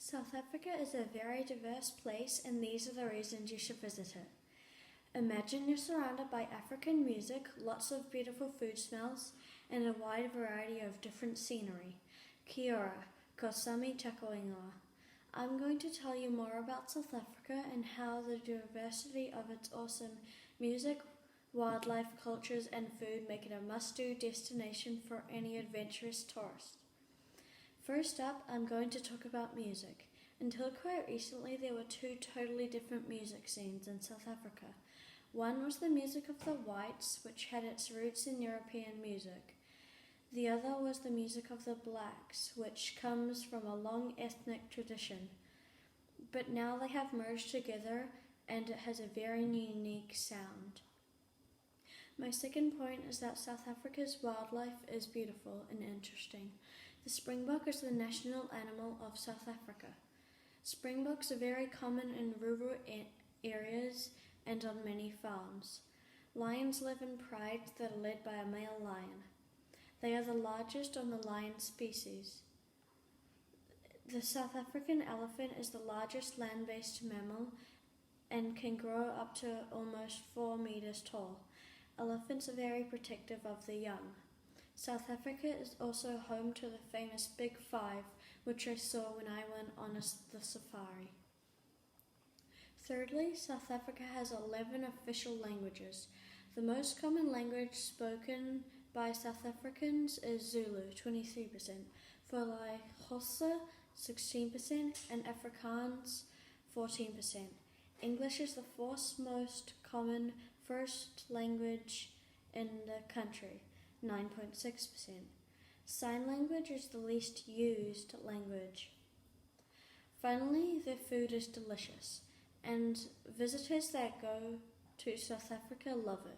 South Africa is a very diverse place, and these are the reasons you should visit it. Imagine you're surrounded by African music, lots of beautiful food smells, and a wide variety of different scenery. Kia ora, ko sami tako ingoa. I'm going to tell you more about South Africa and how the diversity of its awesome music, wildlife, cultures, and food make it a must-do destination for any adventurous tourist. First up, I'm going to talk about music. Until quite recently, there were two totally different music scenes in South Africa. One was the music of the whites, which had its roots in European music. The other was the music of the blacks, which comes from a long ethnic tradition. But now they have merged together, and it has a very unique sound. My second point is that South Africa's wildlife is beautiful and interesting. The springbok is the national animal of South Africa. Springboks are very common in rural areas and on many farms. Lions live in prides that are led by a male lion. They are the largest on the lion species. The South African elephant is the largest land-based mammal and can grow up to almost 4 meters tall. Elephants are very protective of the young. South Africa is also home to the famous Big Five, which I saw when I went on the safari. Thirdly, South Africa has 11 official languages. The most common language spoken by South Africans is Zulu, 23%, Folai Xhosa, 16%, and Afrikaans, 14%. English is the fourth most common first language in the country, 9.6%. Sign language is the least used language. Finally, their food is delicious, and visitors that go to South Africa love it.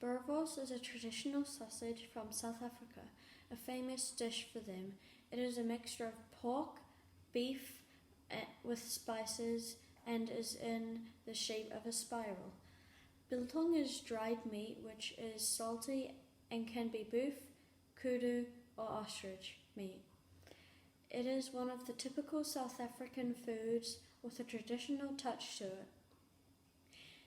Boerewors is a traditional sausage from South Africa, a famous dish for them. It is a mixture of pork, beef with spices, and is in the shape of a spiral. Biltong is dried meat which is salty and can be beef, kudu, or ostrich meat. It is one of the typical South African foods with a traditional touch to it.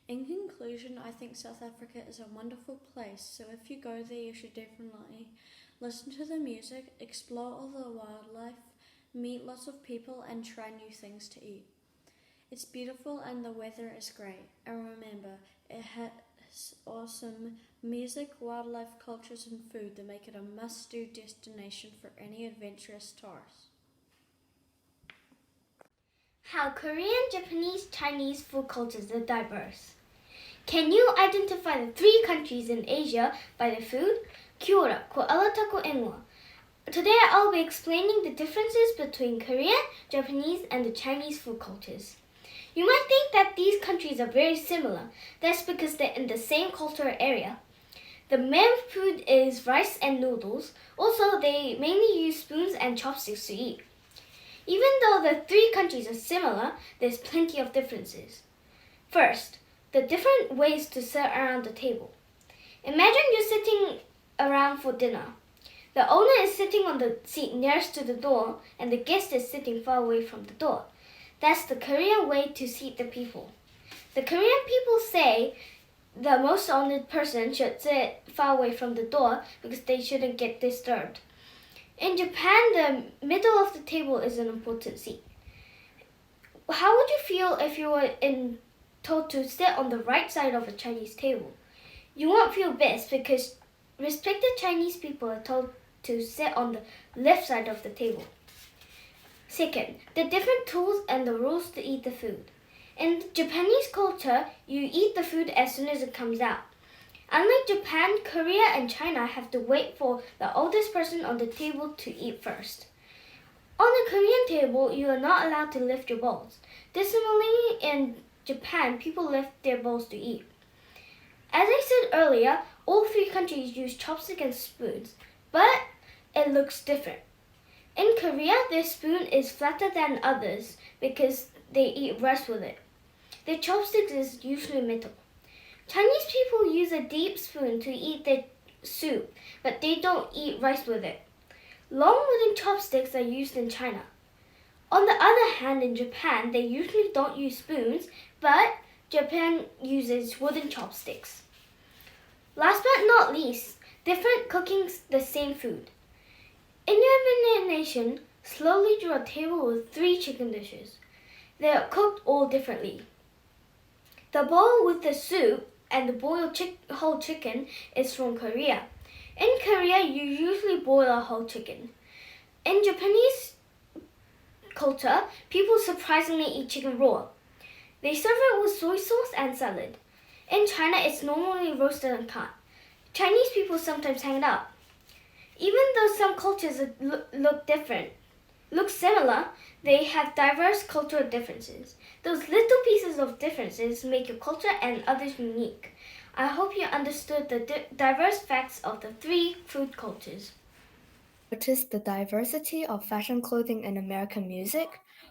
In conclusion, I think South Africa is a wonderful place, so if you go there, you should definitely listen to the music, explore all the wildlife, meet lots of people, and try new things to eat. It's beautiful and the weather is great. And remember, it has awesome music, wildlife, cultures, and food that make it a must-do destination for any adventurous tourist. How Korean, Japanese, Chinese food cultures are diverse. Can you identify the 3 countries in Asia by their food? Kia ora, ko alatako ingoa. Today I'll be explaining the differences between Korean, Japanese, and the Chinese food cultures. You might think that these countries are very similar. That's because they're in the same cultural area. The main food is rice and noodles. Also, they mainly use spoons and chopsticks to eat. Even though the 3 countries are similar, there's plenty of differences. First, the different ways to sit around the table. Imagine you're sitting around for dinner. The owner is sitting on the seat nearest to the door, and the guest is sitting far away from the door. That's the Korean way to seat the people. The Korean people say the most honored person should sit far away from the door because they shouldn't get disturbed. In Japan, the middle of the table is an important seat. How would you feel if you were told to sit on the right side of a Chinese table? You won't feel best because respected Chinese people are told to sit on the left side of the table. Second, the different tools and the rules to eat the food. In Japanese culture, you eat the food as soon as it comes out. Unlike Japan, Korea, and China have to wait for the oldest person on the table to eat first. On the Korean table, you are not allowed to lift your bowls. Similarly, in Japan, people lift their bowls to eat. As I said earlier, all 3 countries use chopsticks and spoons, but it looks different. In Korea, their spoon is flatter than others because they eat rice with it. Their chopsticks is usually metal. Chinese people use a deep spoon to eat their soup, but they don't eat rice with it. Long wooden chopsticks are used in China. On the other hand, in Japan, they usually don't use spoons, but Japan uses wooden chopsticks. Last but not least, different cooking the same food. Indian nation slowly drew a table with 3 chicken dishes. They are cooked all differently. The bowl with the soup and the boiled whole chicken is from Korea. In Korea, you usually boil a whole chicken. In Japanese culture, people surprisingly eat chicken raw. They serve it with soy sauce and salad. In China, it's normally roasted and cut. Chinese people sometimes hang it up. Even though some cultures look similar, they have diverse cultural differences. Those little pieces of differences make your culture and others unique. I hope you understood the diverse facts of the 3 food cultures. Notice the diversity of fashion clothing in American music?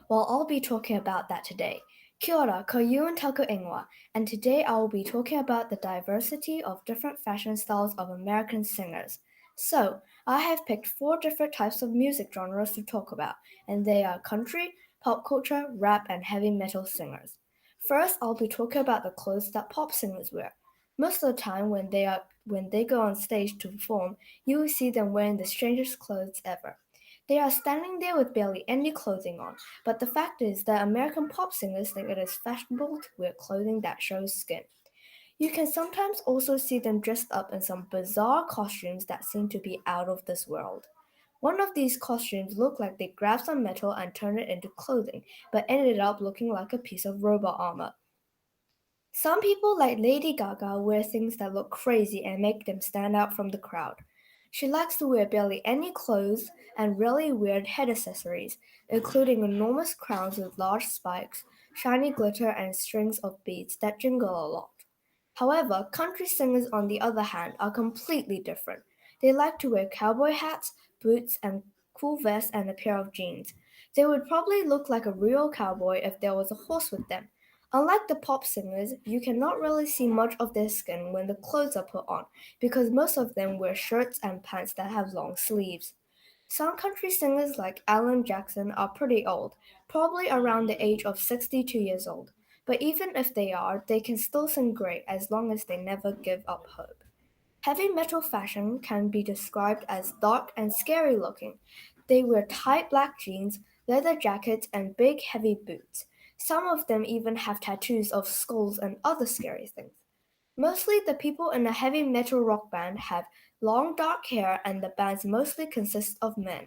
Well, I'll be talking about that today. Kia ora, ko Ewan taku ingoa, and today I will be talking about the diversity of different fashion styles of American singers. So, I have picked 4 different types of music genres to talk about, and they are country, pop culture, rap, and heavy metal singers. First, I'll be talking about the clothes that pop singers wear. Most of the time when they go on stage to perform, you will see them wearing the strangest clothes ever. They are standing there with barely any clothing on, but the fact is that American pop singers think it is fashionable to wear clothing that shows skin. You can sometimes also see them dressed up in some bizarre costumes that seem to be out of this world. One of these costumes looked like they grabbed some metal and turned it into clothing, but ended up looking like a piece of robot armor. Some people, like Lady Gaga, wear things that look crazy and make them stand out from the crowd. She likes to wear barely any clothes and really weird head accessories, including enormous crowns with large spikes, shiny glitter, and strings of beads that jingle a lot. However, country singers, on the other hand, are completely different. They like to wear cowboy hats, boots, and cool vests and a pair of jeans. They would probably look like a real cowboy if there was a horse with them. Unlike the pop singers, you cannot really see much of their skin when the clothes are put on, because most of them wear shirts and pants that have long sleeves. Some country singers like Alan Jackson are pretty old, probably around the age of 62 years old. But even if they are, they can still sing great as long as they never give up hope. Heavy metal fashion can be described as dark and scary looking. They wear tight black jeans, leather jackets, and big heavy boots. Some of them even have tattoos of skulls and other scary things. Mostly the people in a heavy metal rock band have long dark hair, and the bands mostly consist of men.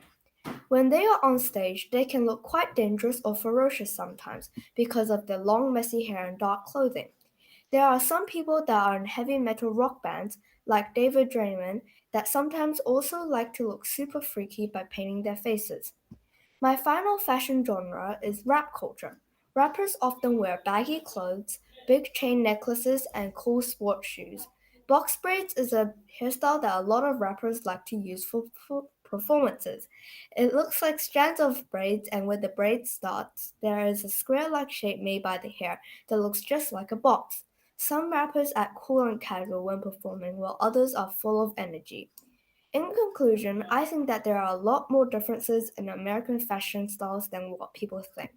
When they are on stage, they can look quite dangerous or ferocious sometimes because of their long messy hair and dark clothing. There are some people that are in heavy metal rock bands, like David Draymond, that sometimes also like to look super freaky by painting their faces. My final fashion genre is rap culture. Rappers often wear baggy clothes, big chain necklaces, and cool sports shoes. Box braids is a hairstyle that a lot of rappers like to use for performances. It looks like strands of braids, and where the braid starts, there is a square like shape made by the hair that looks just like a box. Some rappers act cool and casual when performing, while others are full of energy. In conclusion, I think that there are a lot more differences in American fashion styles than what people think.